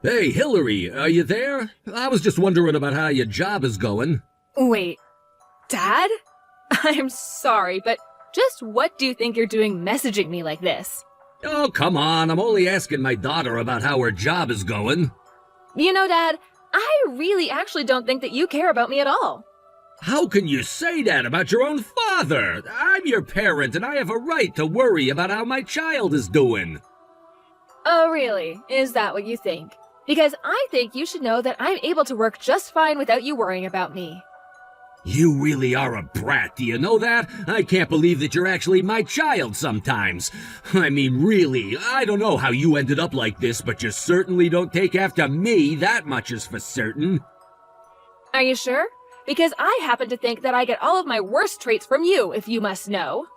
Hey, Hillary, are you there? I was just wondering about how your job is going. Wait, Dad? I'm sorry, but just what do you think you're doing messaging me like this? Oh, come on, I'm only asking my daughter about how her job is going. You know, Dad, I really actually don't think that you care about me at all. How can you say that about your own father? I'm your parent, and I have a right to worry about how my child is doing. Oh, really? Is that what you think? Because I think you should know that I'm able to work just fine without you worrying about me. You really are a brat, do you know that? I can't believe that you're actually my child sometimes. I mean, really, I don't know how you ended up like this, but you certainly don't take after me, that much is for certain. Are you sure? Because I happen to think that I get all of my worst traits from you, if you must know.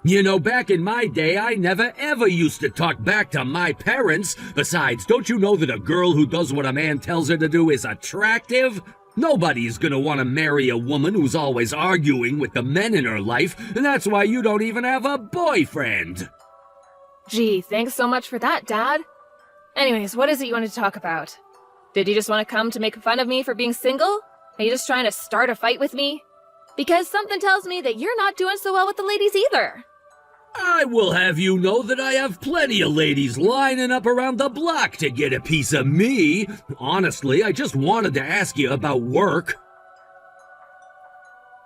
You know, back in my day, I never ever used to talk back to my parents. Besides, don't you know that a girl who does what a man tells her to do is attractive? Nobody's gonna want to marry a woman who's always arguing with the men in her life, and that's why you don't even have a boyfriend. Gee, thanks so much for that, Dad. Anyways, what is it you wanted to talk about? Did you just want to come to make fun of me for being single? Are you just trying to start a fight with me? Because something tells me that you're not doing so well with the ladies either. I will have you know that I have plenty of ladies lining up around the block to get a piece of me. Honestly, I just wanted to ask you about work.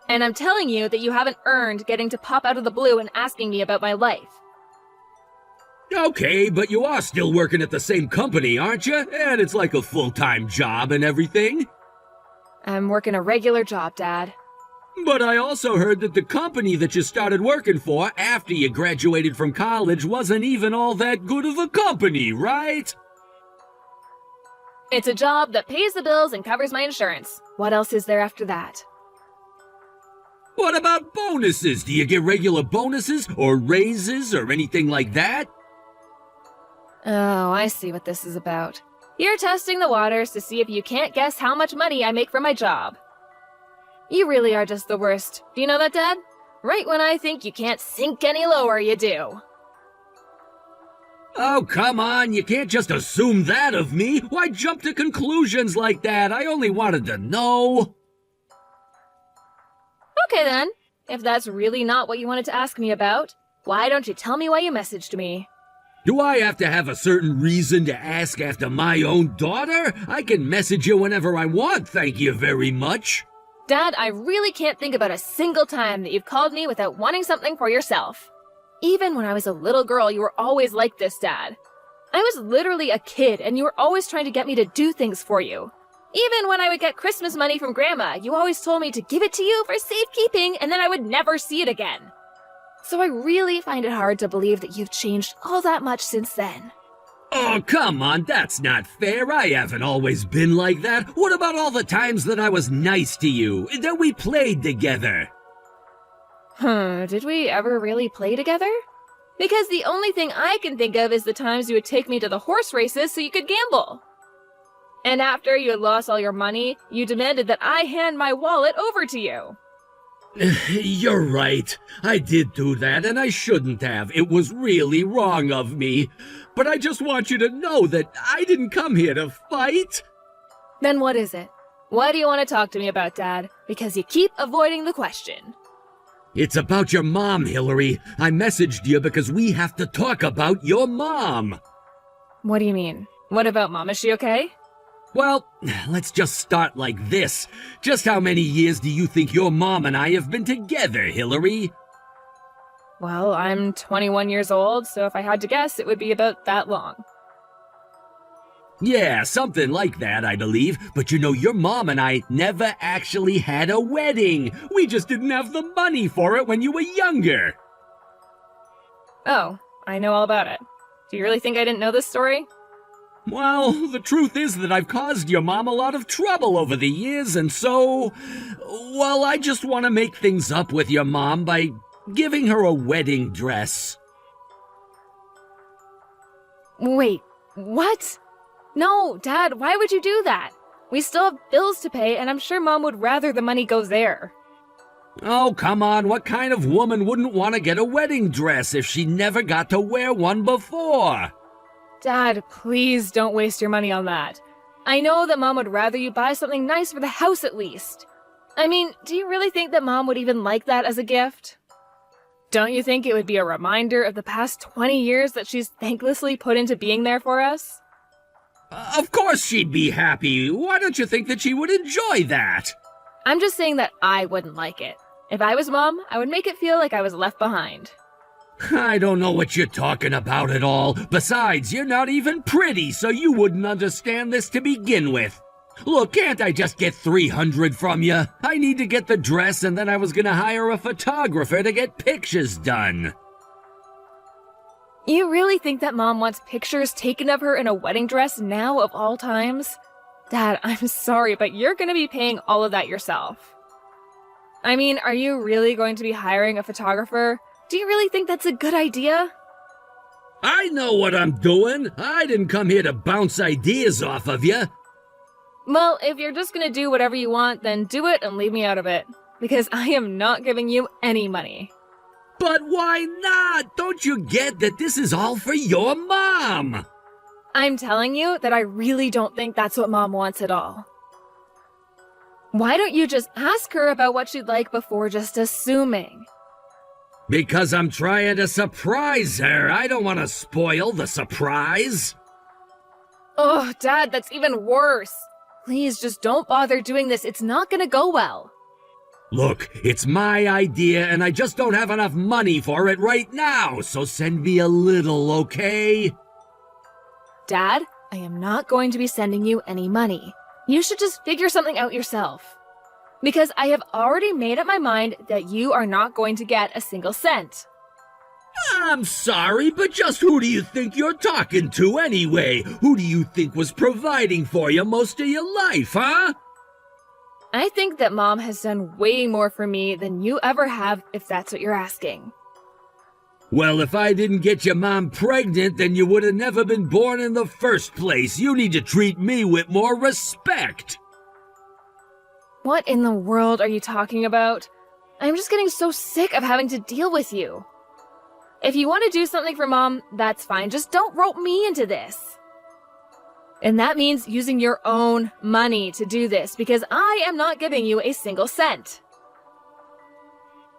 And I'm telling you that you haven't earned getting to pop out of the blue and asking me about my life. Okay, but you are still working at the same company, aren't you? And it's like a full-time job and everything. I'm working a regular job, Dad. But I also heard that the company that you started working for after you graduated from college wasn't even all that good of a company, right? It's a job that pays the bills and covers my insurance. What else is there after that? What about bonuses? Do you get regular bonuses or raises or anything like that? Oh, I see what this is about. You're testing the waters to see if you can't guess how much money I make from my job. You really are just the worst. Do you know that, Dad? Right when I think you can't sink any lower, you do. Oh, come on, you can't just assume that of me. Why jump to conclusions like that? I only wanted to know. Okay then, if that's really not what you wanted to ask me about, why don't you tell me why you messaged me? Do I have to have a certain reason to ask after my own daughter? I can message you whenever I want, thank you very much. Dad, I really can't think about a single time that you've called me without wanting something for yourself. Even when I was a little girl, you were always like this, Dad. I was literally a kid, and you were always trying to get me to do things for you. Even when I would get Christmas money from Grandma, you always told me to give it to you for safekeeping, and then I would never see it again. So I really find it hard to believe that you've changed all that much since then. Oh, come on, that's not fair. I haven't always been like that. What about all the times that I was nice to you, that we played together? Did we ever really play together? Because the only thing I can think of is the times you would take me to the horse races so you could gamble. And after you had lost all your money, you demanded that I hand my wallet over to you. You're right. I did do that, and I shouldn't have. It was really wrong of me. But I just want you to know that I didn't come here to fight. Then what is it? What do you want to talk to me about, Dad? Because you keep avoiding the question. It's about your mom, Hillary. I messaged you because we have to talk about your mom. What do you mean? What about Mom? Is she okay? Well, let's just start like this. Just how many years do you think your mom and I have been together, Hillary? Well, I'm 21 years old, so if I had to guess, it would be about that long. Yeah, something like that, I believe. But you know, your mom and I never actually had a wedding. We just didn't have the money for it when you were younger. Oh, I know all about it. Do you really think I didn't know this story? Well, the truth is that I've caused your mom a lot of trouble over the years, and so... Well, I just want to make things up with your mom by giving her a wedding dress. Wait, what? No, Dad, why would you do that? We still have bills to pay, and I'm sure Mom would rather the money go there. Oh, come on, what kind of woman wouldn't want to get a wedding dress if she never got to wear one before? Dad, please don't waste your money on that. I know that Mom would rather you buy something nice for the house at least. I mean, do you really think that Mom would even like that as a gift? Don't you think it would be a reminder of the past 20 years that she's thanklessly put into being there for us? Of course she'd be happy. Why don't you think that she would enjoy that? I'm just saying that I wouldn't like it. If I was Mom, I would make it feel like I was left behind. I don't know what you're talking about at all. Besides, you're not even pretty, so you wouldn't understand this to begin with. Look, can't I just get $300 from you? I need to get the dress, and then I was gonna hire a photographer to get pictures done. You really think that Mom wants pictures taken of her in a wedding dress now of all times? Dad, I'm sorry, but you're gonna be paying all of that yourself. I mean, are you really going to be hiring a photographer? Do you really think that's a good idea? I know what I'm doing. I didn't come here to bounce ideas off of you. Well, if you're just gonna do whatever you want, then do it and leave me out of it. Because I am not giving you any money. But why not? Don't you get that this is all for your mom? I'm telling you that I really don't think that's what Mom wants at all. Why don't you just ask her about what she'd like before just assuming? Because I'm trying to surprise her. I don't want to spoil the surprise. Oh, Dad, that's even worse. Please, just don't bother doing this. It's not gonna go well. Look, it's my idea, and I just don't have enough money for it right now, so send me a little, okay? Dad, I am not going to be sending you any money. You should just figure something out yourself. Because I have already made up my mind that you are not going to get a single cent. I'm sorry, but just who do you think you're talking to anyway? Who do you think was providing for you most of your life, huh? I think that Mom has done way more for me than you ever have, if that's what you're asking. Well, if I didn't get your mom pregnant, then you would have never been born in the first place. You need to treat me with more respect. What in the world are you talking about? I'm just getting so sick of having to deal with you. If you want to do something for Mom, that's fine. Just don't rope me into this. And that means using your own money to do this, because I am not giving you a single cent.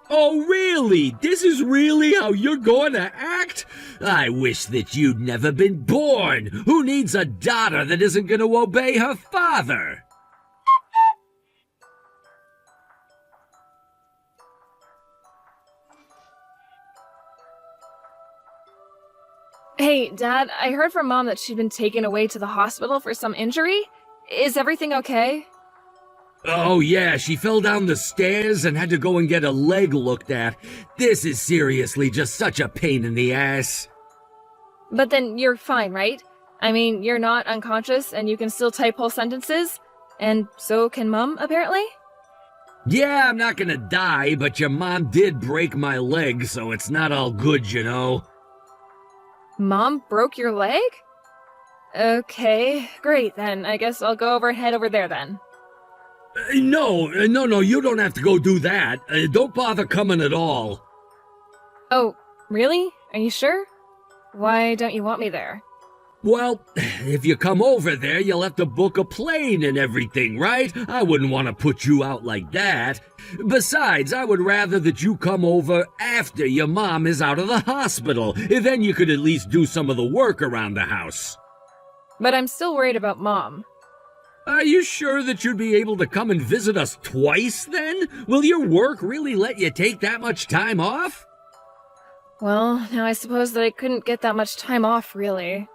Oh, really? This is really how you're going to act? I wish that you'd never been born. Who needs a daughter that isn't going to obey her father? Hey, Dad, I heard from Mom that she'd been taken away to the hospital for some injury. Is everything okay? Oh yeah, she fell down the stairs and had to go and get a leg looked at. This is seriously just such a pain in the ass. But then you're fine, right? I mean, you're not unconscious and you can still type whole sentences? And so can Mom, apparently? Yeah, I'm not gonna die, but your mom did break my leg, so it's not all good, you know. Mom broke your leg? Okay, great then. I guess I'll go over and head over there then. No, you don't have to go do that. Don't bother coming at all. Oh, really? Are you sure? Why don't you want me there? Well, if you come over there, you'll have to book a plane and everything, right? I wouldn't want to put you out like that. Besides, I would rather that you come over after your mom is out of the hospital. Then you could at least do some of the work around the house. But I'm still worried about Mom. Are you sure that you'd be able to come and visit us twice, then? Will your work really let you take that much time off? Well, now I suppose that I couldn't get that much time off, really.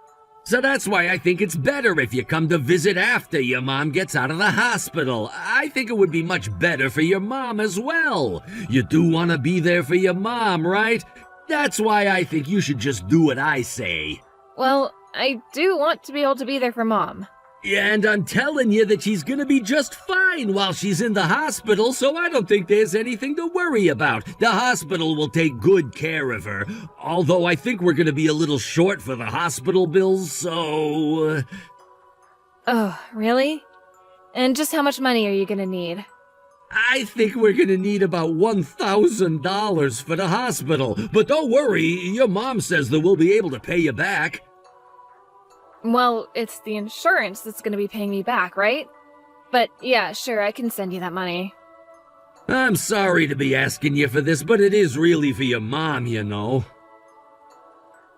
So that's why I think it's better if you come to visit after your mom gets out of the hospital. I think it would be much better for your mom as well. You do want to be there for your mom, right? That's why I think you should just do what I say. Well, I do want to be able to be there for Mom. And I'm telling you that she's gonna be just fine while she's in the hospital, so I don't think there's anything to worry about. The hospital will take good care of her, although I think we're gonna be a little short for the hospital bills, so... Oh, really? And just how much money are you gonna need? I think we're gonna need about $1,000 for the hospital, but don't worry, your mom says that we'll be able to pay you back. Well, it's the insurance that's gonna be paying me back, right? But yeah, sure, I can send you that money. I'm sorry to be asking you for this, but it is really for your mom, you know.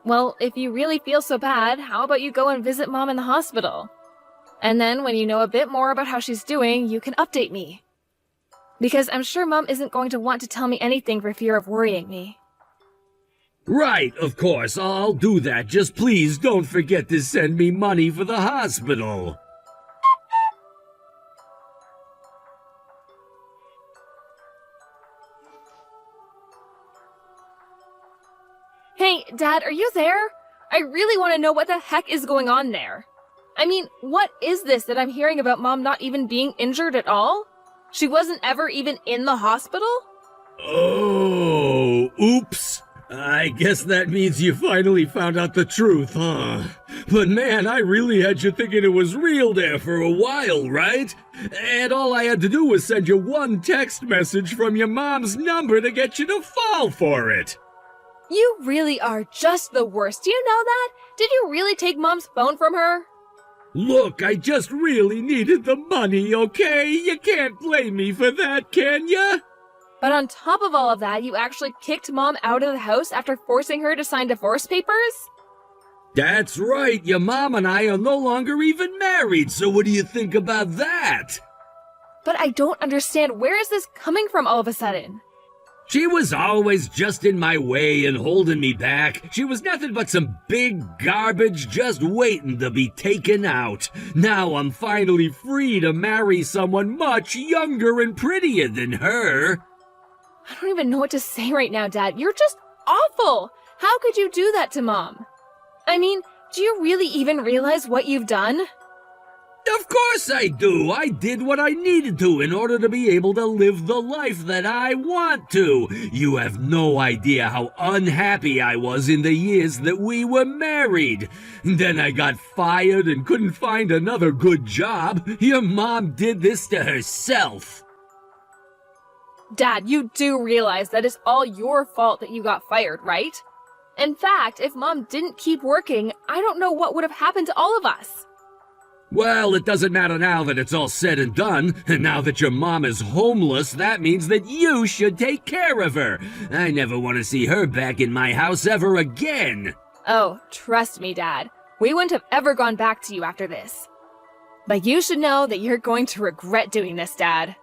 Well, if you really feel so bad, how about you go and visit Mom in the hospital? And then when you know a bit more about how she's doing, you can update me. Because I'm sure Mom isn't going to want to tell me anything for fear of worrying me. Right, of course, I'll do that. Just please don't forget to send me money for the hospital. Hey, Dad, are you there? I really want to know what the heck is going on there. I mean, what is this that I'm hearing about Mom not even being injured at all? She wasn't ever even in the hospital? Oh, oops. I guess that means you finally found out the truth, huh? But man, I really had you thinking it was real there for a while, right? And all I had to do was send you one text message from your mom's number to get you to fall for it. You really are just the worst. Do you know that? Did you really take Mom's phone from her? Look, I just really needed the money, okay? You can't blame me for that, can ya? But on top of all of that, you actually kicked Mom out of the house after forcing her to sign divorce papers? That's right, your mom and I are no longer even married, so what do you think about that? But I don't understand, where is this coming from all of a sudden? She was always just in my way and holding me back. She was nothing but some big garbage just waiting to be taken out. Now I'm finally free to marry someone much younger and prettier than her. I don't even know what to say right now, Dad. You're just awful! How could you do that to Mom? I mean, do you really even realize what you've done? Of course I do. I did what I needed to in order to be able to live the life that I want to. You have no idea how unhappy I was in the years that we were married. Then I got fired and couldn't find another good job. Your mom did this to herself. Dad, you do realize that it's all your fault that you got fired, right? In fact, if Mom didn't keep working, I don't know what would have happened to all of us. Well, it doesn't matter now that it's all said and done. And now that your mom is homeless, that means that you should take care of her. I never want to see her back in my house ever again. Oh, trust me, Dad. We wouldn't have ever gone back to you after this. But you should know that you're going to regret doing this, Dad.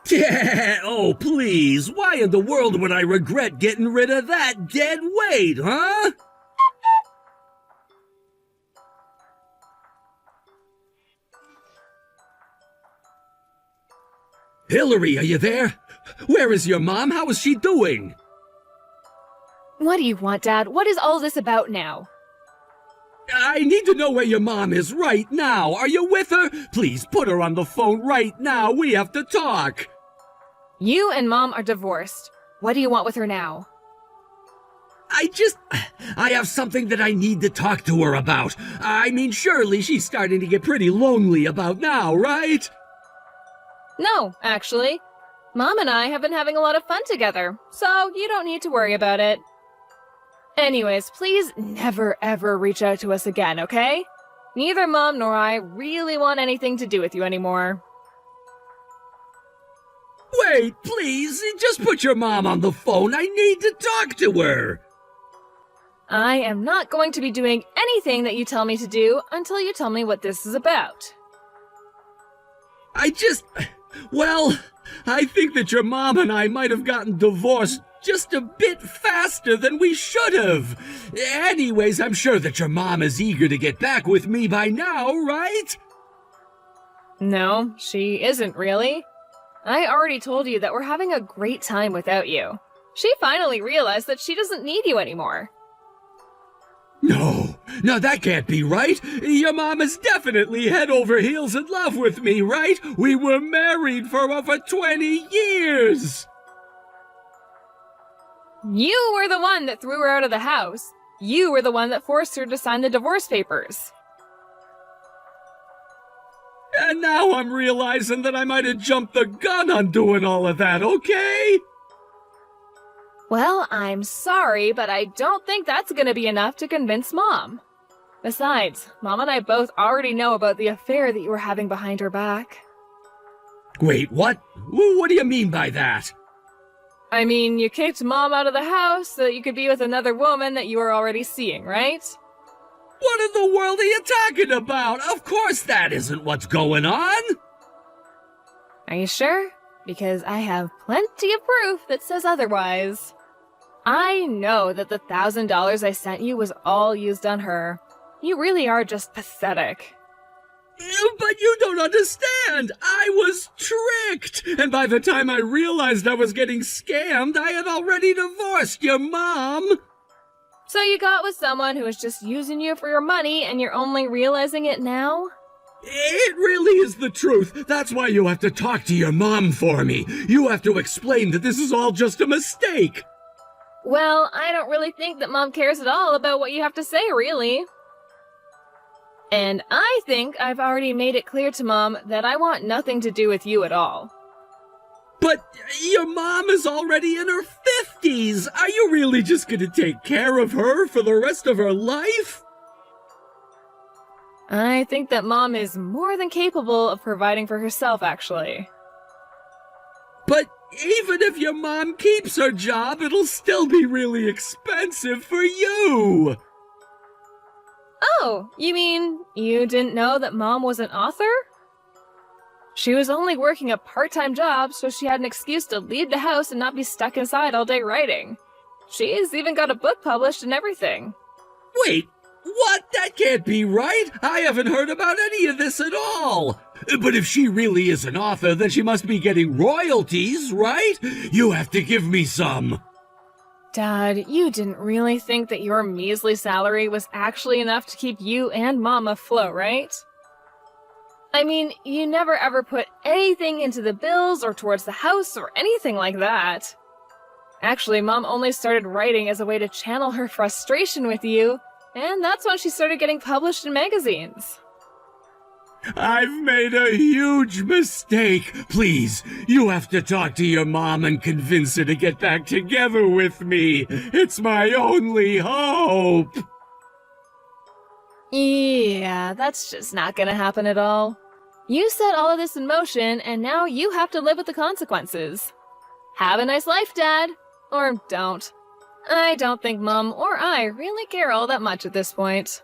Yeah, oh please, why in the world would I regret getting rid of that dead weight, huh? Hillary, are you there? Where is your mom? How is she doing? What do you want, Dad? What is all this about now? I need to know where your mom is right now. Are you with her? Please put her on the phone right now. We have to talk. You and Mom are divorced. What do you want with her now? I have something that I need to talk to her about. I mean, surely she's starting to get pretty lonely about now, right? No, actually. Mom and I have been having a lot of fun together, so you don't need to worry about it. Anyways, please never ever reach out to us again, okay? Neither Mom nor I really want anything to do with you anymore. Wait, please, just put your mom on the phone. I need to talk to her. I am not going to be doing anything that you tell me to do until you tell me what this is about. Well, I think that your mom and I might have gotten divorced just a bit faster than we should have. Anyways, I'm sure that your mom is eager to get back with me by now, right? No, she isn't really. I already told you that we're having a great time without you. She finally realized that she doesn't need you anymore. No, that can't be right. Your mom is definitely head over heels in love with me, right? We were married for over 20 years. You were the one that threw her out of the house. You were the one that forced her to sign the divorce papers. And now I'm realizing that I might have jumped the gun on doing all of that, okay? Well, I'm sorry, but I don't think that's gonna be enough to convince Mom. Besides, Mom and I both already know about the affair that you were having behind her back. Wait, what? What do you mean by that? I mean, you kicked Mom out of the house so that you could be with another woman that you were already seeing, right? What in the world are you talking about? Of course that isn't what's going on! Are you sure? Because I have plenty of proof that says otherwise. I know that the $1,000 I sent you was all used on her. You really are just pathetic. But you don't understand! I was tricked! And by the time I realized I was getting scammed, I had already divorced your mom! So you got with someone who was just using you for your money and you're only realizing it now? It really is the truth. That's why you have to talk to your mom for me. You have to explain that this is all just a mistake. Well, I don't really think that Mom cares at all about what you have to say, really. And I think I've already made it clear to Mom that I want nothing to do with you at all. But your mom is already in her 50s. Are you really just going to take care of her for the rest of her life? I think that Mom is more than capable of providing for herself, actually. But even if your mom keeps her job, it'll still be really expensive for you. Oh, you mean you didn't know that Mom was an author? She was only working a part-time job, so she had an excuse to leave the house and not be stuck inside all day writing. She's even got a book published and everything. Wait, what? That can't be right. I haven't heard about any of this at all. But if she really is an author, then she must be getting royalties, right? You have to give me some. Dad, you didn't really think that your measly salary was actually enough to keep you and Mom afloat, right? I mean, you never ever put anything into the bills or towards the house or anything like that. Actually, Mom only started writing as a way to channel her frustration with you, and that's when she started getting published in magazines. I've made a huge mistake. Please, you have to talk to your mom and convince her to get back together with me. It's my only hope. Yeah, that's just not gonna happen at all. You set all of this in motion, and now you have to live with the consequences. Have a nice life, Dad. Or don't. I don't think Mom or I really care all that much at this point.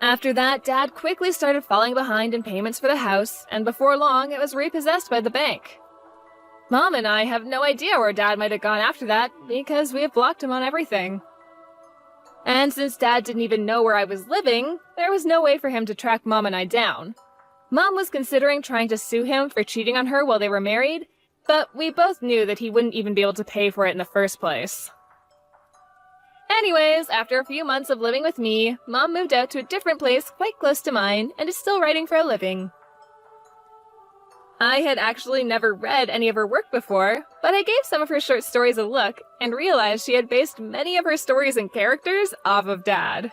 After that, Dad quickly started falling behind in payments for the house, and before long, it was repossessed by the bank. Mom and I have no idea where Dad might have gone after that, because we have blocked him on everything. And since Dad didn't even know where I was living, there was no way for him to track Mom and I down. Mom was considering trying to sue him for cheating on her while they were married, but we both knew that he wouldn't even be able to pay for it in the first place. Anyways, after a few months of living with me, Mom moved out to a different place quite close to mine and is still writing for a living. I had actually never read any of her work before, but I gave some of her short stories a look and realized she had based many of her stories and characters off of Dad.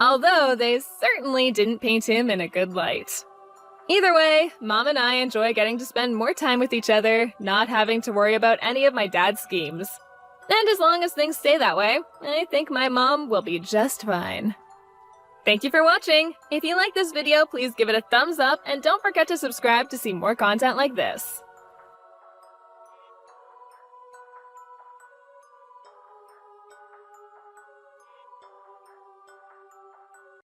Although they certainly didn't paint him in a good light. Either way, Mom and I enjoy getting to spend more time with each other, not having to worry about any of my dad's schemes. And as long as things stay that way, I think my mom will be just fine. Thank you for watching! If you like this video, please give it a thumbs up and don't forget to subscribe to see more content like this.